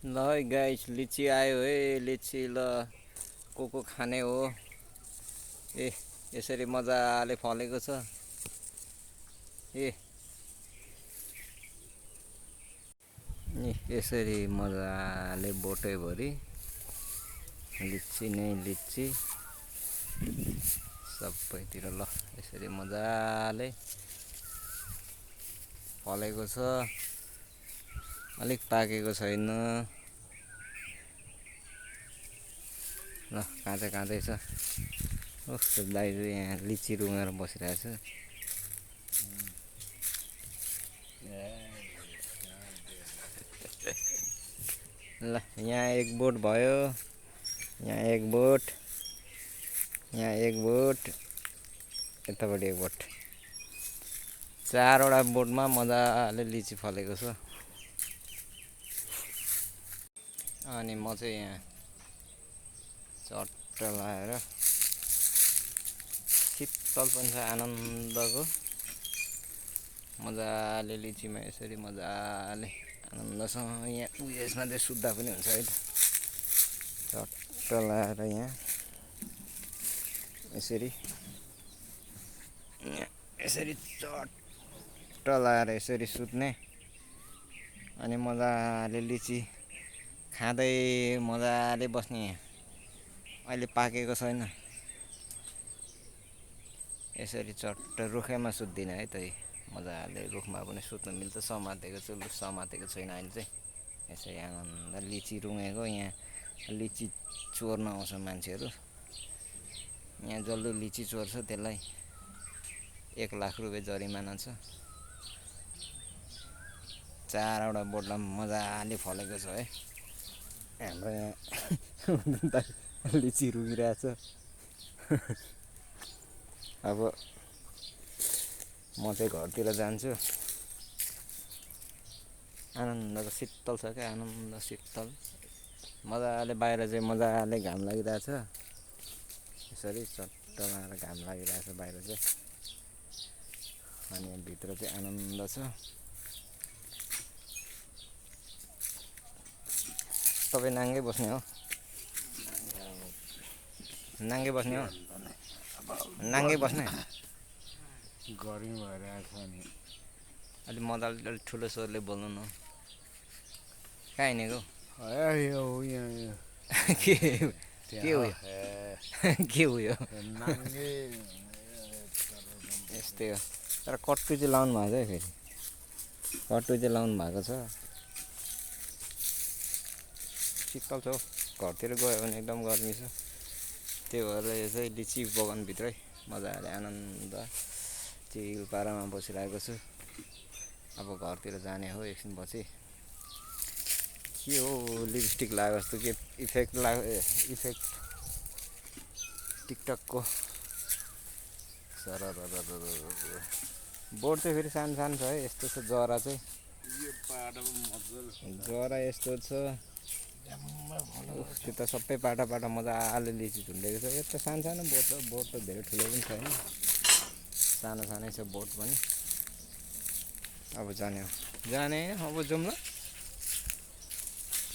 ल है गाइस लिची आयो है लिची ल को खाने हो ए यसरी मजाले फलेको छ ए यसरी मजाले बोटैभरि लिची नै लिची सबैतिर ल यसरी मजाले फलेको छ अलिक पाकेको छैन ल काँचै काँचै छ कस्तो दाइजो यहाँ लिची रुँगेर बसिरहेछ ल यहाँ एक बोट भयो यहाँ एक बोट यहाँ एक बोट यतापट्टि एक बोट चारवटा बोटमा मजाले लिची फलेको छ अनि म चाहिँ यहाँ चट्ट लाएर शीतल पनि छ आनन्दको मजाले लिचीमा यसरी मजाले आनन्दसँग यहाँ उयसमा चाहिँ सुत्दा पनि हुन्छ है त चट्ट लाएर यहाँ यसरी यसरी चट्ट लाएर यसरी सुत्ने अनि मजाले लिची खाँदै मजाले बस्ने यहाँ अहिले पाकेको छैन यसरी चट्ट रुखैमा सुत्दिनँ है त मजाले रुखमा पनि सुत्न मिल्छ समातेको छु समातेको छैन अहिले चाहिँ यसरी आनन्द लिची रुँगेको यहाँ लिची चोर्न आउँछ मान्छेहरू यहाँ जसले लिची चोर्छ त्यसलाई 1 लाख रुपियाँ जरिमाना छ चारवटा बोटमा मजाले फलेको छ है हाम्रो यहाँ लिची रुँगिरहेछ अब म चाहिँ घरतिर जान्छु आनन्दको शीतल छ क्या आनन्द शीतल मजाले बाहिर चाहिँ मजाले घाम लागिरहेछ यसरी चट्ट लाएर घाम लागिरहेछ बाहिर चाहिँ अनि भित्र चाहिँ आनन्द छ तपाईँ नाङ्गै बस्ने हो नाङ्गै बस्ने हो नाङ्गै बस्ने गर्मी भइरहेको छ नि अलिक मजाले अलिक ठुलो स्वरले बोल्नु न कहाँ हिँडेको के के उयो के उयो यस्तै हो तर कट्टु चाहिँ लाउनु भएको छ है फेरि कट्टु चाहिँ लाउनु भएको छ शीतल छ घरतिर गयो भने एकदम गर्मी छ त्यो भएर यो चाहिँ लिची बगानभित्रै मजाले आनन्द चिल पारामा बसिरहेको छु अब घरतिर जाने हो एकछिनपछि के हो लिपस्टिक लाग्यो जस्तो के इफेक्ट इफेक्ट टिकटकको सर बोर्ड चाहिँ फेरि सानो सानो छ है यस्तो छ जरा चाहिँ जरा यस्तो छ त्यो त सबै पाटा पाटा मजाले लिची झुन्डेको छ यो त सानो सानो बोट छ बोट त धेरै ठुलो पनि छैन सानो सानै छ बोट पनि अब जाने हो जाने अब जाउँ ल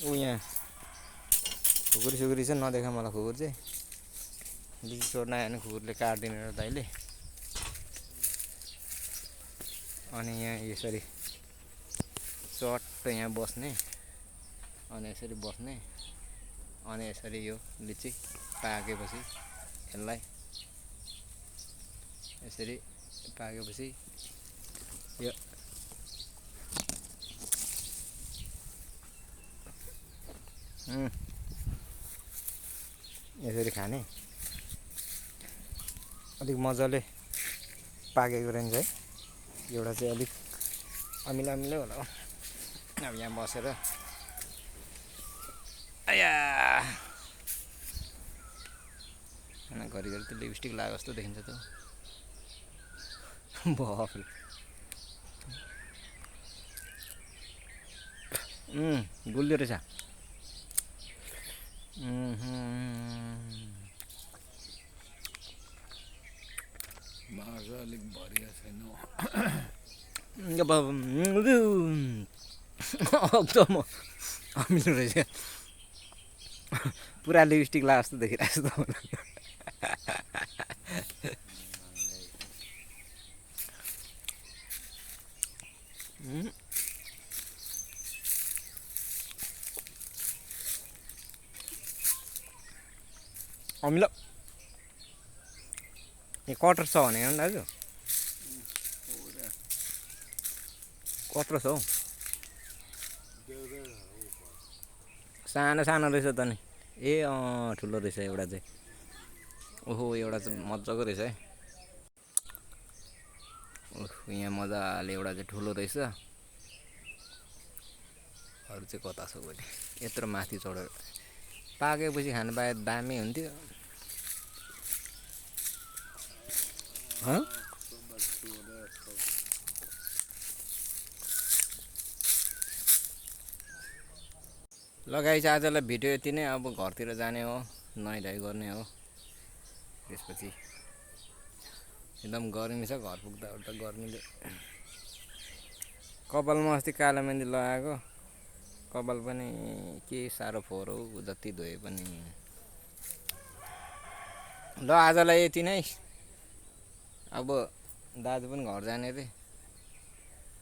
ऊ यहाँ खुकुरी सुकुरी चाहिँ नदेखा मलाई खुकुर चाहिँ लिची चोर्न आयो भने खुकुरले काटिदिने र दाइले अनि यहाँ यसरी चट्ट यहाँ बस्ने अनि यसरी बस्ने अनि यसरी यो लिची पाकेपछि यसलाई यसरी पाकेपछि यो यसरी खाने अलिक मजाले पाकेको रहेछ है एउटा चाहिँ अलिक अमिलो अमिलो होला अब यहाँ बसेर आया घरिघरि त लिपस्टिक लगाएको जस्तो देखिन्छ त बाफरे गुलियो रहेछ मासु अलिक भरिया छैन अब म अमिलो रहेछ पुरा लिपस्टिक ला जस्तो देखिरहेको छ अमिलो यो कटर छ भने हेर्नु दाजु कत्रो छ हौ सानो सानो रहेछ त नि ए ठुलो रहेछ एउटा चाहिँ ओहो एउटा चाहिँ मजाको रहेछ है ओहो यहाँ मजाले एउटा चाहिँ ठुलो रहेछ अरू चाहिँ कता छ भने यत्रो माथि चढेर पाकेपछि खानु पाए दामी हुन्थ्यो लगाइ चाहिँ आजलाई भिडियो यति नै अब घरतिर जाने हो नुहाइधुवाइ गर्ने हो त्यसपछि एकदम गर्मी छ घर पुग्दा उता गर्मीले कपालमा अस्ति कालो मेहन्दी लगाएको कपाल पनि के साह्रो फोहोर हो जति धोए पनि ल आजलाई यति नै अब दाजु पनि घर जाने रे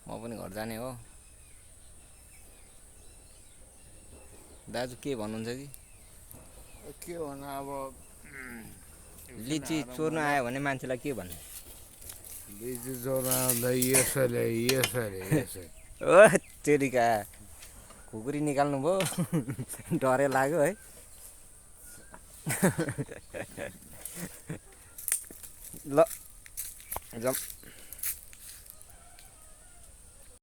म पनि घर जाने हो दाजु के भन्नुहुन्छ कि के भन्नु अब लिची चोर्नु आयो भने मान्छेलाई के भन्ने लिची चोर्न आउँदा यसरी ओ तेरिका खुकुरी निकाल्नु भयो डरै लाग्यो है ल जाऊँ